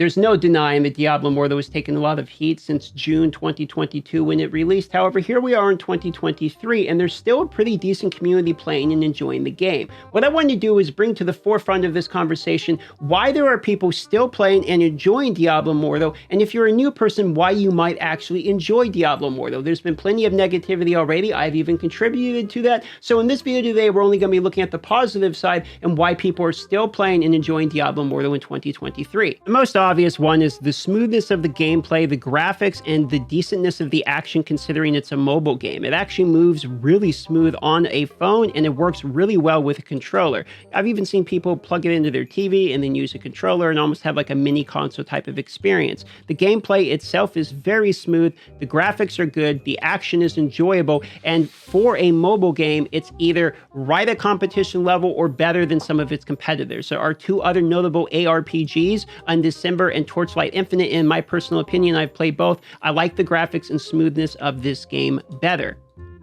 There's no denying that Diablo Immortal has taken a lot of heat since June 2022 when it released. However, here we are in 2023, and there's still a pretty decent community playing and enjoying the game. What I want to do is bring to the forefront of this conversation why there are people still playing and enjoying Diablo Immortal, and if you're a new person, why you might actually enjoy Diablo Immortal. There's been plenty of negativity already. I've even contributed to that. So in this video today, we're only going to be looking at the positive side and why people are still playing and enjoying Diablo Immortal in 2023. The most obvious one is the smoothness of the gameplay, the graphics, and the decentness of the action considering it's a mobile game. It actually moves really smooth on a phone and it works really well with a controller. I've even seen people plug it into their TV and then use a controller and almost have like a mini console type of experience. The gameplay itself is very smooth, the graphics are good, the action is enjoyable, and for a mobile game, it's either right at competition level or better than some of its competitors. There are two other notable ARPGs, Undecember and Torchlight Infinite. In my personal opinion, I've played both. I like the graphics and smoothness of this game better.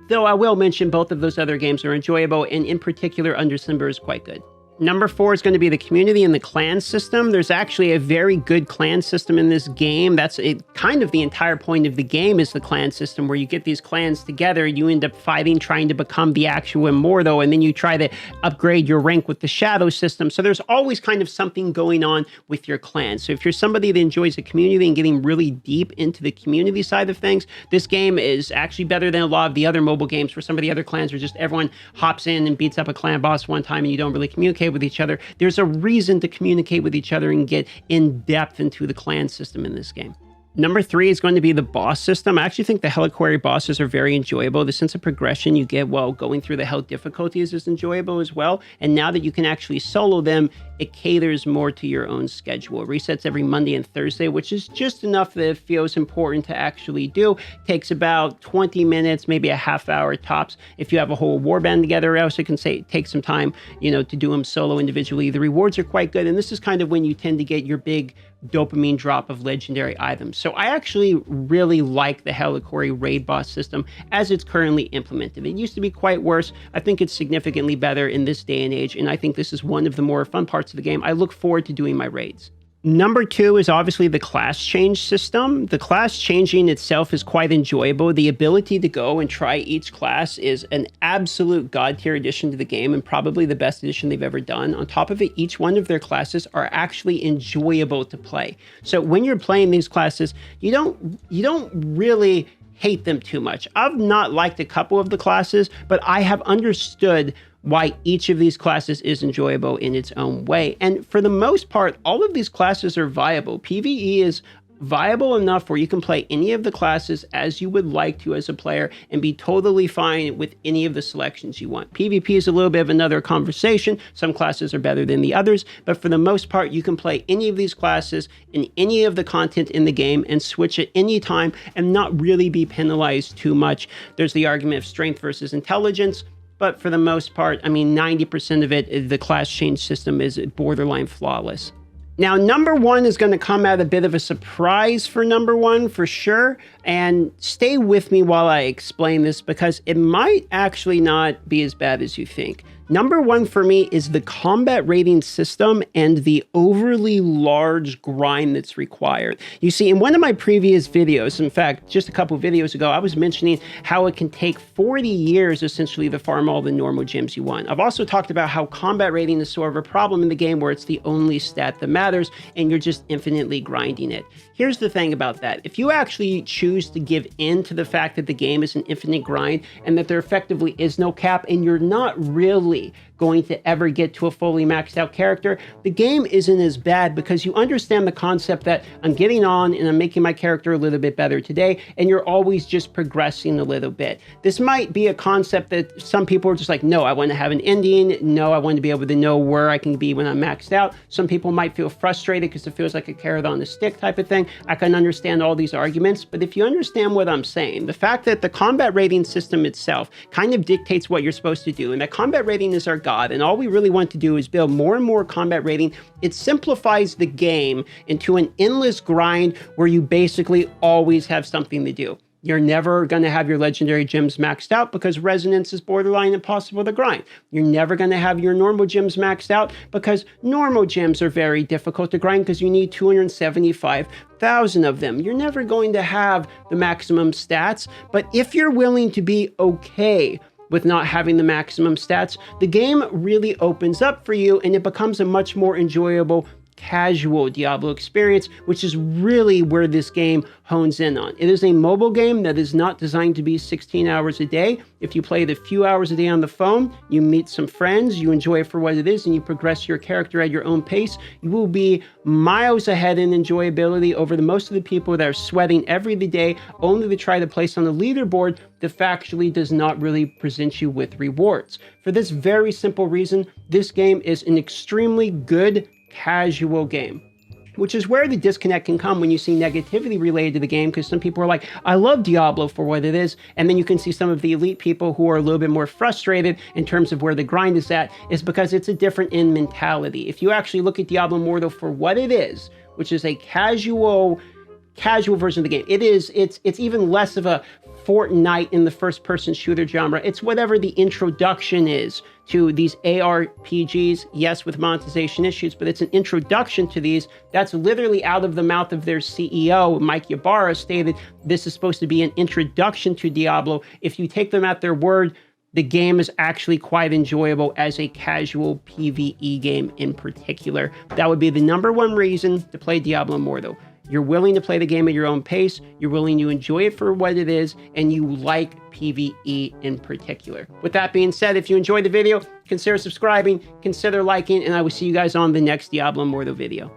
Though I will mention both of those other games are enjoyable, and in particular, Undecember is quite good. Number 4 is going to be the community and the clan system. There's actually a very good clan system in this game. That's kind of the entire point of the game is the clan system, where you get these clans together, you end up fighting, trying to become the actual Immortal, and then you try to upgrade your rank with the shadow system. So there's always kind of something going on with your clan. So if you're somebody that enjoys the community and getting really deep into the community side of things, this game is actually better than a lot of the other mobile games where some of the other clans are just everyone hops in and beats up a clan boss one time and you don't really communicate with each other. There's a reason to communicate with each other and get in depth into the clan system in this game. Number 3 is going to be the boss system. I actually think the Heliquary bosses are very enjoyable. The sense of progression you get while going through the hell difficulties is enjoyable as well. And now that you can actually solo them, it caters more to your own schedule. It resets every Monday and Thursday, which is just enough that it feels important to actually do. It takes about 20 minutes, maybe a half hour tops. If you have a whole warband together, else it can take some time, to do them solo individually. The rewards are quite good. And this is kind of when you tend to get your big dopamine drop of legendary items. So I actually really like the Heliquary raid boss system as it's currently implemented. It used to be quite worse. I think it's significantly better in this day and age, and I think this is one of the more fun parts of the game. I look forward to doing my raids. Number 2 is obviously the class change system. The class changing itself is quite enjoyable. The ability to go and try each class is an absolute god tier addition to the game and probably the best addition they've ever done. On top of it, each one of their classes are actually enjoyable to play. So when you're playing these classes, you don't really hate them too much. I've not liked a couple of the classes, but I have understood why each of these classes is enjoyable in its own way. And for the most part, all of these classes are viable. PvE is viable enough where you can play any of the classes as you would like to as a player and be totally fine with any of the selections you want. PvP is a little bit of another conversation. Some classes are better than the others, but for the most part, you can play any of these classes in any of the content in the game and switch at any time and not really be penalized too much. There's the argument of strength versus intelligence. But for the most part, 90% of it, the class change system is borderline flawless. Now, number 1 is going to come at a bit of a surprise for number 1 for sure. And stay with me while I explain this because it might actually not be as bad as you think. Number 1 for me is the combat rating system and the overly large grind that's required. You see, in one of my previous videos, in fact, just a couple videos ago, I was mentioning how it can take 40 years essentially to farm all the normal gems you want. I've also talked about how combat rating is sort of a problem in the game where it's the only stat that matters and you're just infinitely grinding it. Here's the thing about that. If you actually choose to give in to the fact that the game is an infinite grind and that there effectively is no cap and you're not really going to ever get to a fully maxed out character, the game isn't as bad because you understand the concept that I'm getting on and I'm making my character a little bit better today, and you're always just progressing a little bit. This might be a concept that some people are just like, no, I want to have an ending. No, I want to be able to know where I can be when I'm maxed out. Some people might feel frustrated because it feels like a carrot on a stick type of thing. I can understand all these arguments, but if you understand what I'm saying, the fact that the combat rating system itself kind of dictates what you're supposed to do, and that combat rating is our god, and all we really want to do is build more and more combat rating. It simplifies the game into an endless grind where you basically always have something to do. You're never going to have your legendary gems maxed out because resonance is borderline impossible to grind. You're never going to have your normal gems maxed out because normal gems are very difficult to grind because you need 275,000 of them. You're never going to have the maximum stats, but if you're willing to be okay with not having the maximum stats, the game really opens up for you and it becomes a much more enjoyable casual Diablo experience, which is really where this game hones in on. It is a mobile game that is not designed to be 16 hours a day. If you play it a few hours a day on the phone, you meet some friends, you enjoy it for what it is, and you progress your character at your own pace, you will be miles ahead in enjoyability over the most of the people that are sweating every day only to try to place on the leaderboard that factually does not really present you with rewards. For this very simple reason, this game is an extremely good casual game, which is where the disconnect can come when you see negativity related to the game, because some people are like, I love Diablo for what it is, and then you can see some of the elite people who are a little bit more frustrated in terms of where the grind is at, is because it's a different in mentality. If you actually look at Diablo Immortal for what it is, which is a casual version of the game, it's even less of a Fortnite in the first-person shooter genre. It's whatever the introduction is to these ARPGs, yes, with monetization issues, but it's an introduction to these. That's literally out of the mouth of their CEO, Mike Ybarra, stated this is supposed to be an introduction to Diablo. If you take them at their word, the game is actually quite enjoyable as a casual PvE game in particular. That would be the #1 reason to play Diablo Immortal. You're willing to play the game at your own pace, you're willing to enjoy it for what it is, and you like PvE in particular. With that being said, if you enjoyed the video, consider subscribing, consider liking, and I will see you guys on the next Diablo Immortal video.